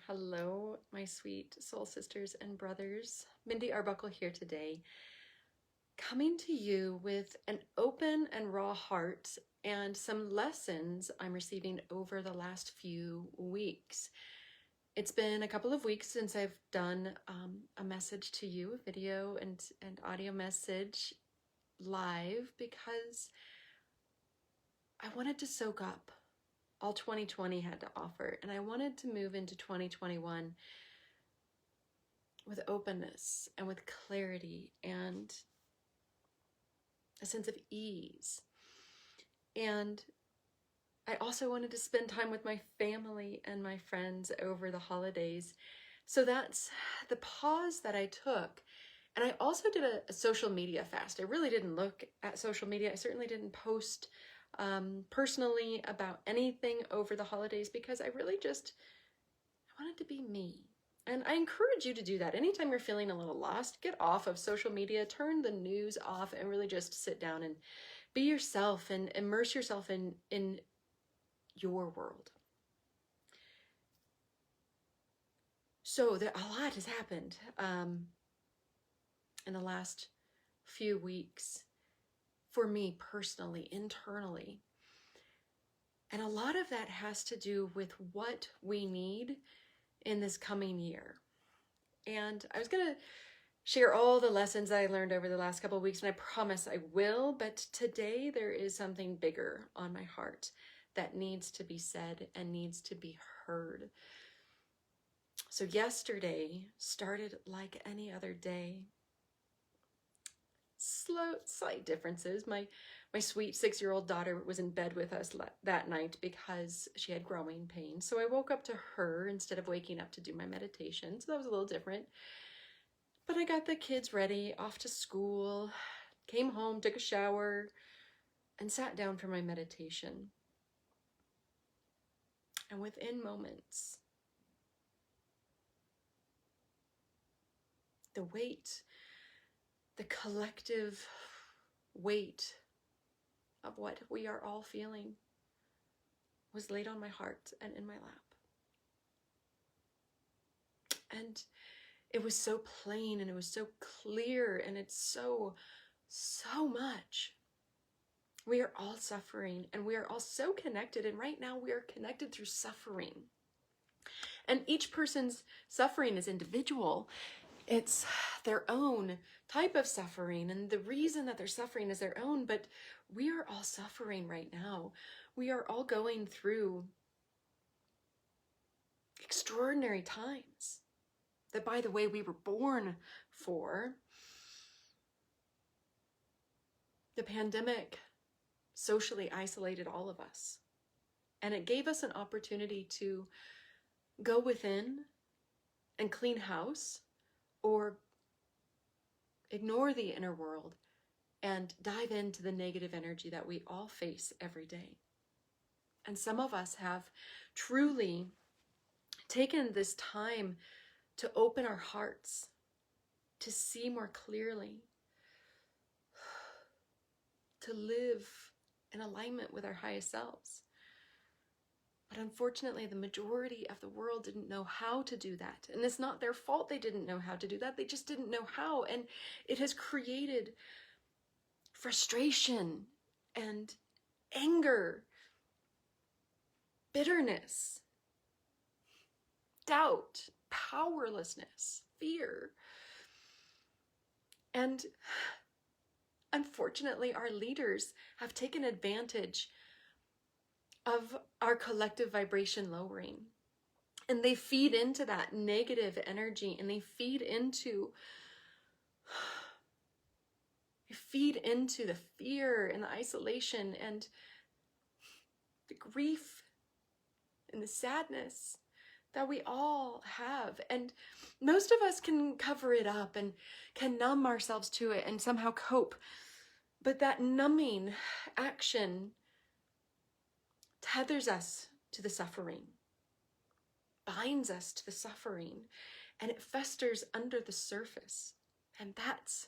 Hello, my sweet soul sisters and brothers. Mindy Arbuckle here today, coming to you with an open and raw heart and some lessons I'm receiving over the last few weeks. It's been a couple of weeks since I've done a message to you, a video and audio message live, because I wanted to soak up all 2020 had to offer, and I wanted to move into 2021 with openness and with clarity and a sense of ease. And I also wanted to spend time with my family and my friends over the holidays. So that's the pause that I took. And I also did a social media fast. I really didn't look at social media. I certainly didn't post personally about anything over the holidays because I wanted to be me. And I encourage you to do that. Anytime you're feeling a little lost, get off of social media, turn the news off, and really just sit down and be yourself and immerse yourself in your world. So a lot has happened in the last few weeks for me personally, internally. And a lot of that has to do with what we need in this coming year. And I was going to share all the lessons I learned over the last couple of weeks, and I promise I will, but today there is something bigger on my heart that needs to be said and needs to be heard. So yesterday started like any other day. Slight differences. My sweet 6-year-old daughter was in bed with us that night because she had growing pains. So I woke up to her instead of waking up to do my meditation. So that was a little different. But I got the kids ready, off to school, came home, took a shower, and sat down for my meditation. And within moments, the weight, the collective weight of what we are all feeling was laid on my heart and in my lap. And it was so plain and it was so clear, and it's so much. We are all suffering and we are all so connected, and right now we are connected through suffering. And each person's suffering is individual. It's their own type of suffering, and the reason that they're suffering is their own, but we are all suffering right now. We are all going through extraordinary times that, by the way, we were born for. The pandemic socially isolated all of us, and it gave us an opportunity to go within and clean house, or ignore the inner world and dive into the negative energy that we all face every day. And some of us have truly taken this time to open our hearts, to see more clearly, to live in alignment with our highest selves. But unfortunately, the majority of the world didn't know how to do that. And it's not their fault they didn't know how to do that. They just didn't know how. And it has created frustration and anger, bitterness, doubt, powerlessness, fear. And unfortunately, our leaders have taken advantage of our collective vibration lowering. And they feed into that negative energy, and they feed into the fear and the isolation and the grief and the sadness that we all have. And most of us can cover it up and can numb ourselves to it and somehow cope. But that numbing action tethers us to the suffering, binds us to the suffering, and it festers under the surface. And that's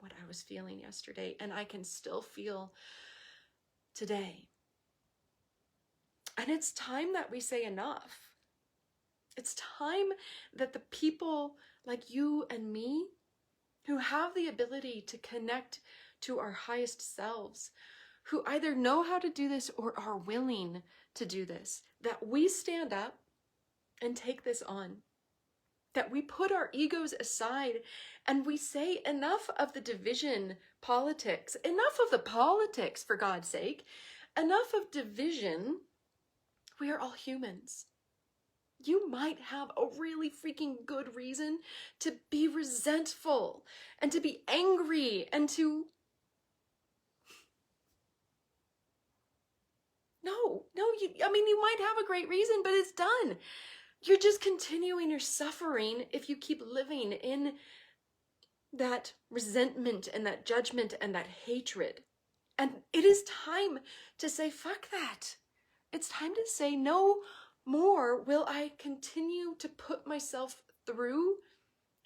what I was feeling yesterday, and I can still feel today. And it's time that we say enough. It's time that the people like you and me who have the ability to connect to our highest selves, who either know how to do this or are willing to do this, that we stand up and take this on. That we put our egos aside and we say enough of the division politics, enough of the politics, for God's sake, enough of division. We are all humans. You might have a really freaking good reason to be resentful and to be angry and to... No, you might have a great reason, but it's done. You're just continuing your suffering if you keep living in that resentment and that judgment and that hatred. And it is time to say, fuck that. It's time to say, no more will I continue to put myself through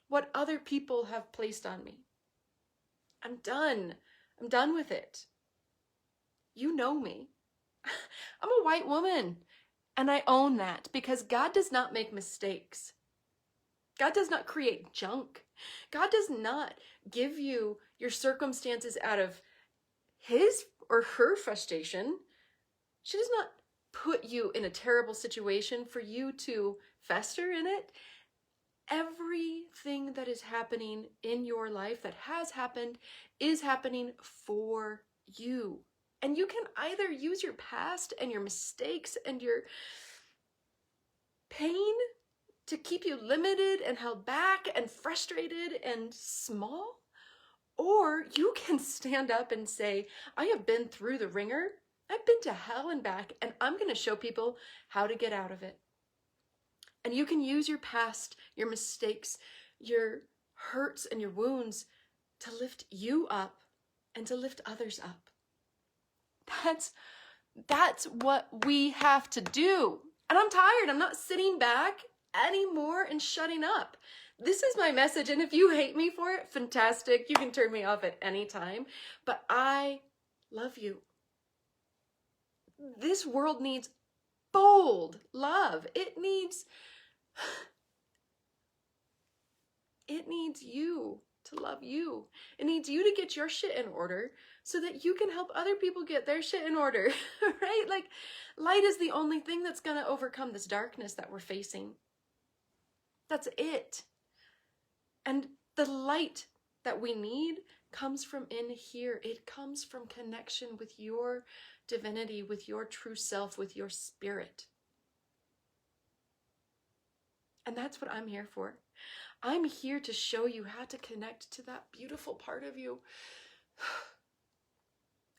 what other people have placed on me. I'm done. I'm done with it. You know me. I'm a white woman. And I own that because God does not make mistakes. God does not create junk. God does not give you your circumstances out of his or her frustration. She does not put you in a terrible situation for you to fester in it. Everything that is happening in your life that has happened is happening for you. And you can either use your past and your mistakes and your pain to keep you limited and held back and frustrated and small, or you can stand up and say, I have been through the ringer. I've been to hell and back, and I'm going to show people how to get out of it. And you can use your past, your mistakes, your hurts and your wounds to lift you up and to lift others up. That's what we have to do. And I'm tired. I'm not sitting back anymore and shutting up. This is my message. And if you hate me for it, fantastic. You can turn me off at any time. But I love you. This world needs bold love. It needs you to love you. It needs you to get your shit in order so that you can help other people get their shit in order, right? Like, light is the only thing that's going to overcome this darkness that we're facing. That's it. And the light that we need comes from in here. It comes from connection with your divinity, with your true self, with your spirit. And that's what I'm here for. I'm here to show you how to connect to that beautiful part of you.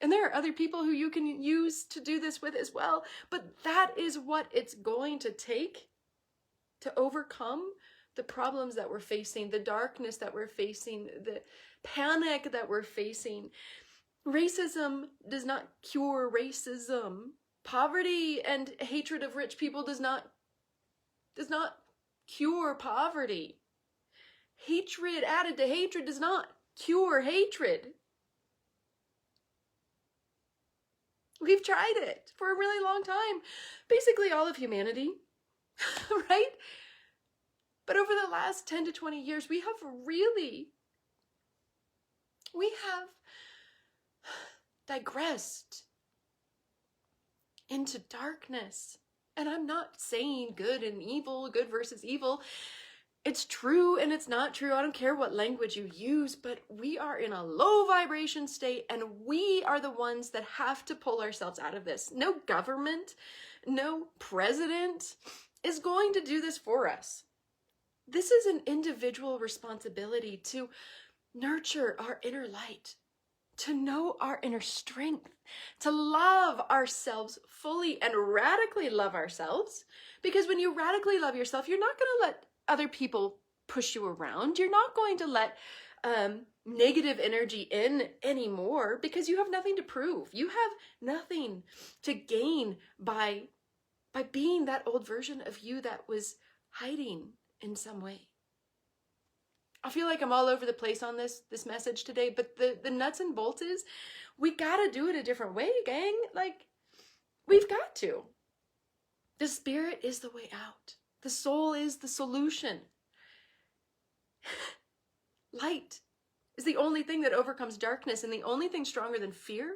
And there are other people who you can use to do this with as well. But that is what it's going to take to overcome the problems that we're facing, the darkness that we're facing, the panic that we're facing. Racism does not cure racism. Poverty and hatred of rich people does not cure poverty. Hatred added to hatred does not cure hatred. We've tried it for a really long time. Basically all of humanity, right? But over the last 10 to 20 years, we have digressed into darkness. And I'm not saying good and evil, good versus evil. It's true and it's not true. I don't care what language you use, but we are in a low vibration state and we are the ones that have to pull ourselves out of this. No government, no president is going to do this for us. This is an individual responsibility to nurture our inner light, to know our inner strength, to love ourselves fully and radically love ourselves. Because when you radically love yourself, you're not going to let other people push you around. You're not going to let negative energy in anymore because you have nothing to prove. You have nothing to gain by being that old version of you that was hiding in some way. I feel like I'm all over the place on this message today, but the nuts and bolts is we gotta do it a different way, gang. Like, we've got to. The spirit is the way out. The soul is the solution. Light is the only thing that overcomes darkness, and the only thing stronger than fear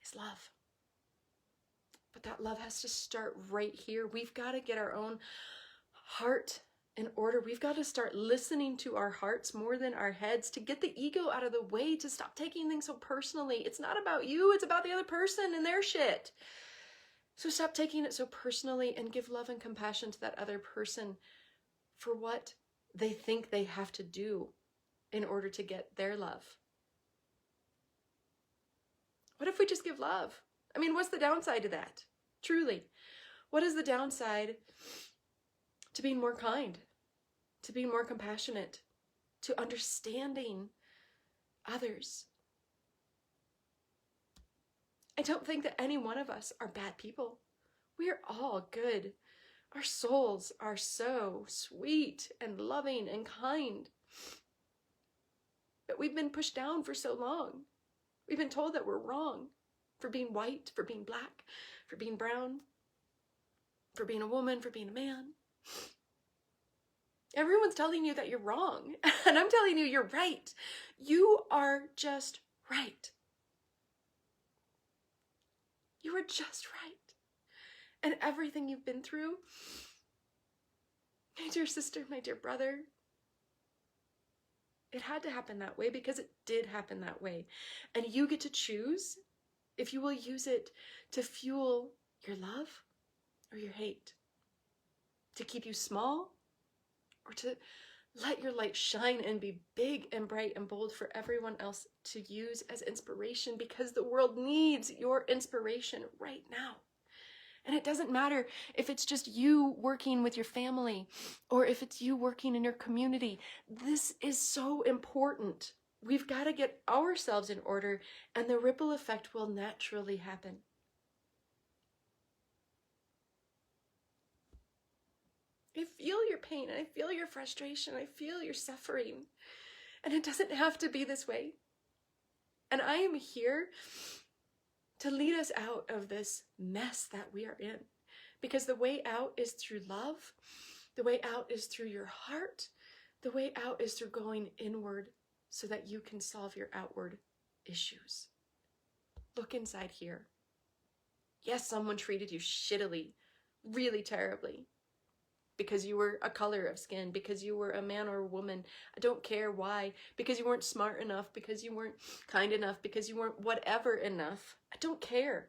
is love. But that love has to start right here. We've got to get our own heart in order. We've got to start listening to our hearts more than our heads, to get the ego out of the way, to stop taking things so personally. It's not about you, it's about the other person and their shit. So stop taking it so personally and give love and compassion to that other person for what they think they have to do in order to get their love. What if we just give love? I mean, what's the downside to that? Truly, what is the downside to being more kind, to being more compassionate, to understanding others? I don't think that any one of us are bad people. We are all good. Our souls are so sweet and loving and kind. But we've been pushed down for so long. We've been told that we're wrong for being white, for being black, for being brown, for being a woman, for being a man. Everyone's telling you that you're wrong, and I'm telling you you're right. You are just right. You are just right. And everything you've been through, my dear sister, my dear brother, it had to happen that way because it did happen that way. And you get to choose if you will use it to fuel your love or your hate, to keep you small or to let your light shine and be big and bright and bold for everyone else to use as inspiration, because the world needs your inspiration right now. And it doesn't matter if it's just you working with your family or if it's you working in your community. This is so important. We've got to get ourselves in order, and the ripple effect will naturally happen. I feel your pain, and I feel your frustration, I feel your suffering, and it doesn't have to be this way. And I am here to lead us out of this mess that we are in, because the way out is through love. The way out is through your heart. The way out is through going inward so that you can solve your outward issues. Look inside here. Yes, someone treated you shittily, really terribly, because you were a color of skin, because you were a man or a woman. I don't care why, because you weren't smart enough, because you weren't kind enough, because you weren't whatever enough. I don't care.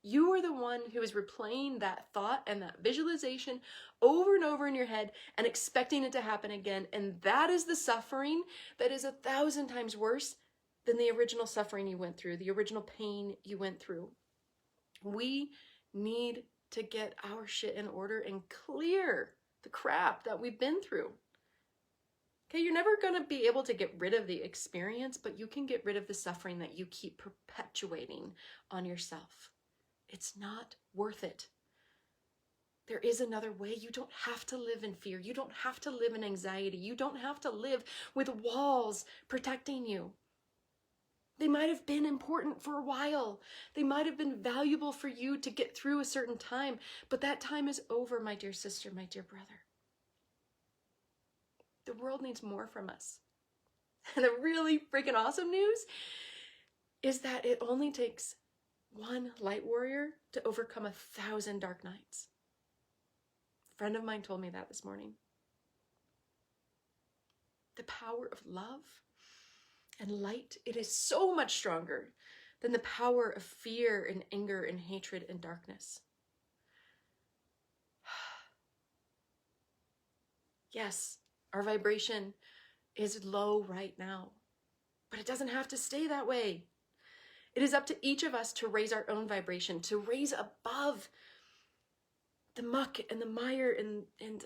You are the one who is replaying that thought and that visualization over and over in your head and expecting it to happen again. And that is the suffering that is 1,000 times worse than the original suffering you went through, the original pain you went through. We need to get our shit in order and clear the crap that we've been through. Okay, you're never going to be able to get rid of the experience, but you can get rid of the suffering that you keep perpetuating on yourself. It's not worth it. There is another way. You don't have to live in fear. You don't have to live in anxiety. You don't have to live with walls protecting you. They might have been important for a while. They might have been valuable for you to get through a certain time, but that time is over, my dear sister, my dear brother. The world needs more from us. And the really freaking awesome news is that it only takes one light warrior to overcome 1,000 dark nights. A friend of mine told me that this morning. The power of love and light, it is so much stronger than the power of fear and anger and hatred and darkness. Yes, our vibration is low right now, but it doesn't have to stay that way. It is up to each of us to raise our own vibration, to raise above the muck and the mire and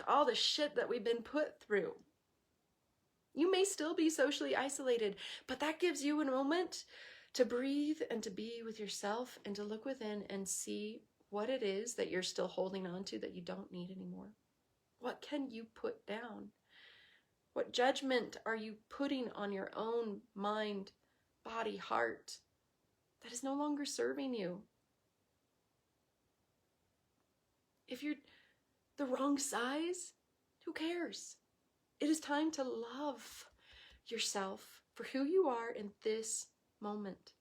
all the shit that we've been put through. You may still be socially isolated, but that gives you a moment to breathe and to be with yourself and to look within and see what it is that you're still holding on to that you don't need anymore. What can you put down? What judgment are you putting on your own mind, body, heart that is no longer serving you? If you're the wrong size, who cares? It is time to love yourself for who you are in this moment.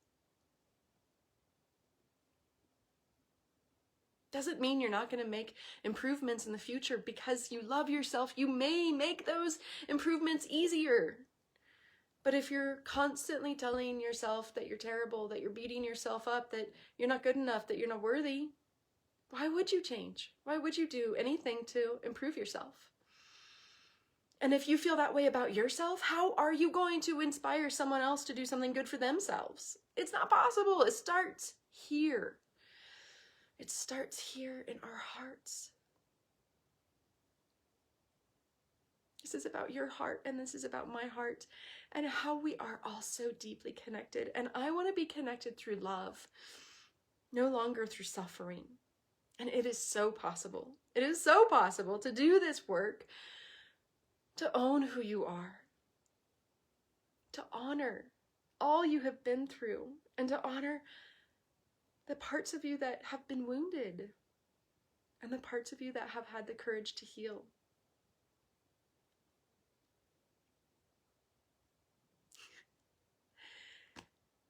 Doesn't mean you're not going to make improvements in the future. Because you love yourself, you may make those improvements easier. But if you're constantly telling yourself that you're terrible, that you're beating yourself up, that you're not good enough, that you're not worthy, why would you change? Why would you do anything to improve yourself? And if you feel that way about yourself, how are you going to inspire someone else to do something good for themselves? It's not possible. It starts here. It starts here in our hearts. This is about your heart, and this is about my heart, and how we are all so deeply connected. And I want to be connected through love, no longer through suffering. And it is so possible. It is so possible to do this work, to own who you are, to honor all you have been through, and to honor the parts of you that have been wounded, and the parts of you that have had the courage to heal.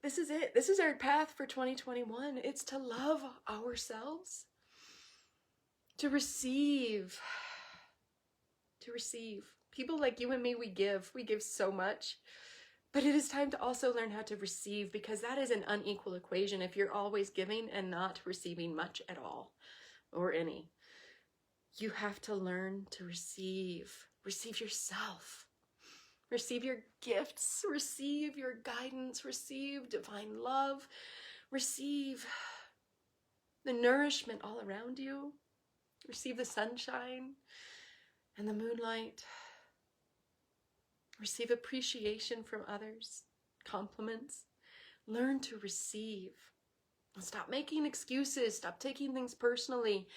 This is it. This is our path for 2021. It's to love ourselves, to receive. People like you and me, we give so much. But it is time to also learn how to receive, because that is an unequal equation if you're always giving and not receiving much at all, or any. You have to learn to receive. Receive yourself. Receive your gifts. Receive your guidance. Receive divine love. Receive the nourishment all around you. Receive the sunshine and the moonlight. Receive appreciation from others, compliments. Learn to receive. Stop making excuses. Stop taking things personally.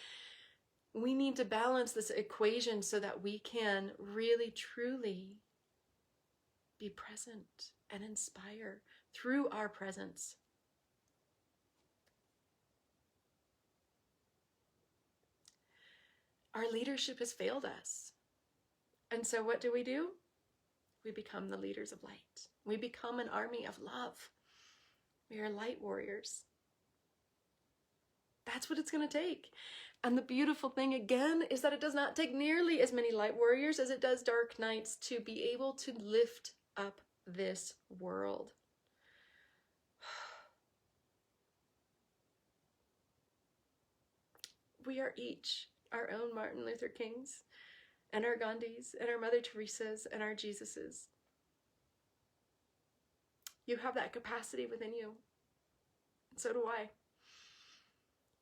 We need to balance this equation so that we can really, truly be present and inspire through our presence. Our leadership has failed us. And so what do? We become the leaders of light. We become an army of love. We are light warriors. That's what it's going to take. And the beautiful thing again is that it does not take nearly as many light warriors as it does dark knights to be able to lift up this world. We are each our own Martin Luther Kings, and our Gandhis, and our Mother Teresas, and our Jesuses. You have that capacity within you. And so do I.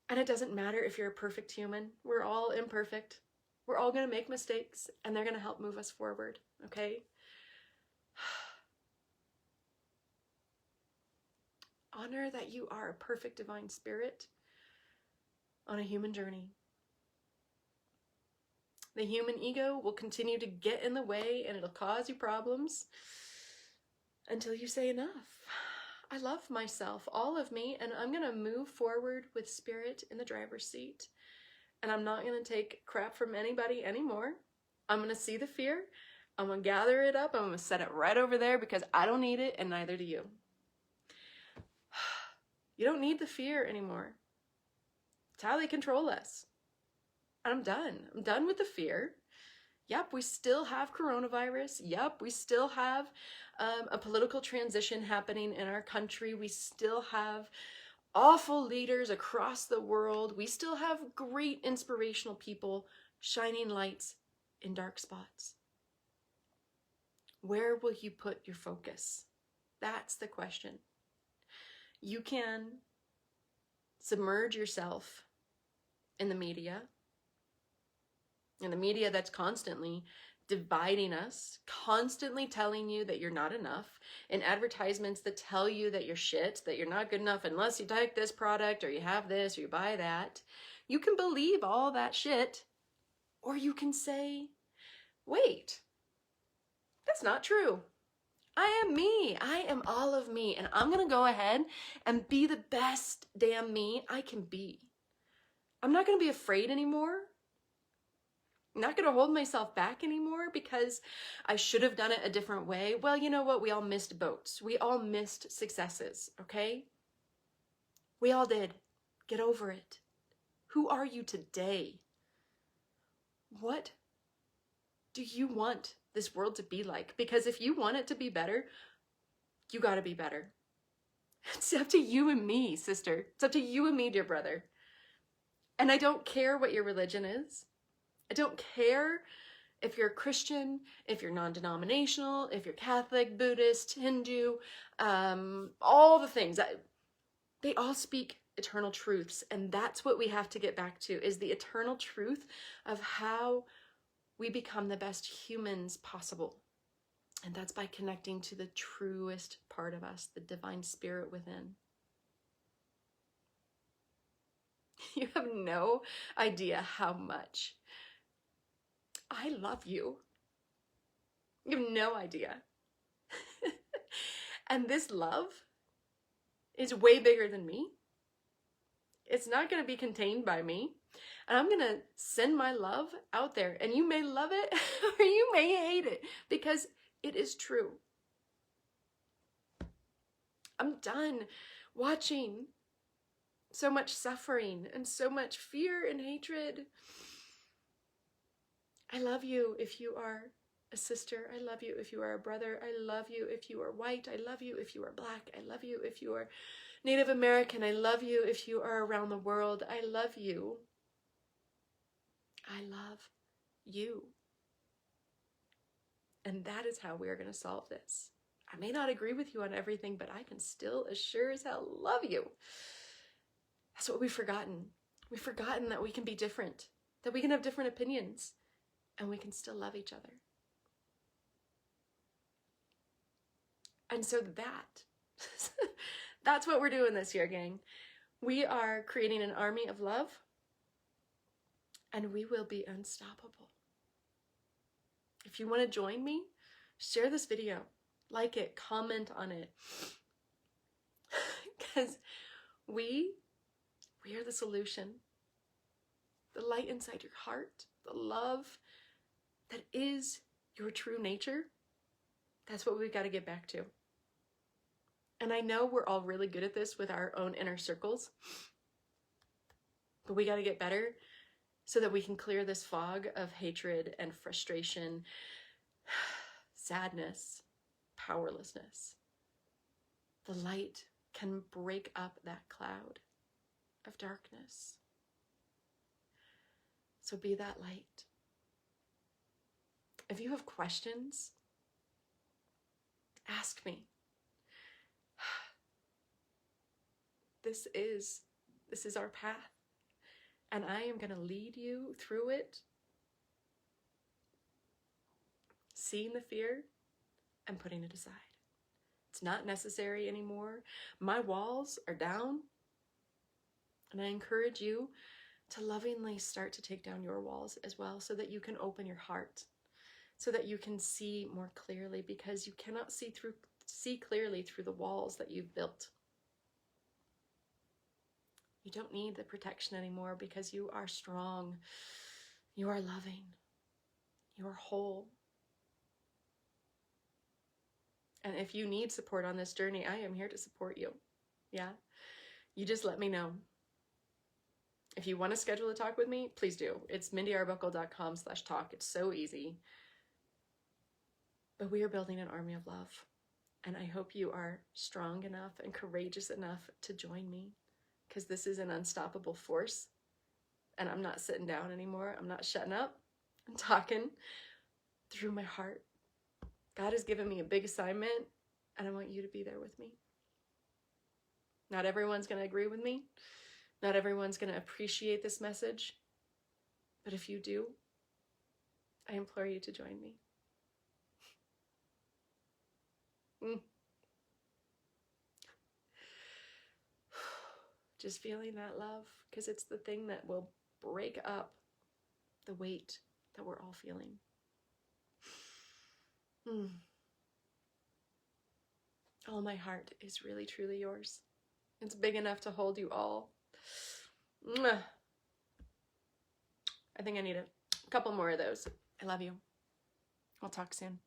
And it doesn't matter if you're a perfect human. We're all imperfect. We're all going to make mistakes, and they're going to help move us forward, okay? Honor that you are a perfect divine spirit on a human journey. The human ego will continue to get in the way, and it'll cause you problems until you say enough. I love myself, all of me, and I'm going to move forward with spirit in the driver's seat. And I'm not going to take crap from anybody anymore. I'm going to see the fear. I'm going to gather it up. I'm going to set it right over there because I don't need it, and neither do you. You don't need the fear anymore. It's how they control us. And I'm done. I'm done with the fear. Yep, we still have coronavirus. Yep, we still have a political transition happening in our country. We still have awful leaders across the world. We still have great inspirational people shining lights in dark spots. Where will you put your focus? That's the question. You can submerge yourself in the media, that's constantly dividing us, constantly telling you that you're not enough, in advertisements that tell you that you're shit, that you're not good enough unless you take this product or you have this or you buy that. You can believe all that shit, or you can say, wait, that's not true. I am me. I am all of me, and I'm going to go ahead and be the best damn me I can be. I'm not going to be afraid anymore I'm not going to hold myself back anymore because I should have done it a different way. Well, you know what? We all missed boats. We all missed successes, okay? We all did. Get over it. Who are you today? What do you want this world to be like? Because if you want it to be better, you got to be better. It's up to you and me, sister. It's up to you and me, dear brother. And I don't care what your religion is. I don't care if you're Christian, if you're non-denominational, if you're Catholic, Buddhist, Hindu, all the things. They all speak eternal truths. And that's what we have to get back to, is the eternal truth of how we become the best humans possible. And that's by connecting to the truest part of us, the divine spirit within. You have no idea how much I love you. You have no idea. And this love is way bigger than me. It's not going to be contained by me. And I'm going to send my love out there. And you may love it or you may hate it, because it is true. I'm done watching so much suffering and so much fear and hatred. I love you if you are a sister. I love you if you are a brother. I love you if you are white. I love you if you are black. I love you if you are Native American. I love you if you are around the world. I love you. I love you. And that is how we are going to solve this. I may not agree with you on everything, but I can still as sure as hell love you. That's what we've forgotten. We've forgotten that we can be different, that we can have different opinions, and we can still love each other. And so that's what we're doing this year, gang. We are creating an army of love, and we will be unstoppable. If you want to join me, share this video, like it, comment on it, because we are the solution. The light inside your heart, the love that is your true nature, that's what we've got to get back to. And I know we're all really good at this with our own inner circles, but we got to get better so that we can clear this fog of hatred and frustration, sadness, powerlessness. The light can break up that cloud of darkness. So be that light. If you have questions, ask me. This is our path. And I am going to lead you through it, seeing the fear and putting it aside. It's not necessary anymore. My walls are down, and I encourage you to lovingly start to take down your walls as well, so that you can open your heart, so that you can see more clearly, because you cannot see clearly through the walls that you've built. You don't need the protection anymore, because you are strong, you are loving, you are whole. And if you need support on this journey, I am here to support you. Yeah? You just let me know. If you want to schedule a talk with me, please do. It's mindyarbuckle.com/talk. It's so easy. But we are building an army of love. And I hope you are strong enough and courageous enough to join me, because this is an unstoppable force. And I'm not sitting down anymore. I'm not shutting up. I'm talking through my heart. God has given me a big assignment, and I want you to be there with me. Not everyone's going to agree with me. Not everyone's going to appreciate this message. But if you do, I implore you to join me. Just feeling that love, because it's the thing that will break up the weight that we're all feeling. Oh, my heart is really, truly yours. It's big enough to hold you all. I think I need to A couple more of those. I love you. We'll talk soon.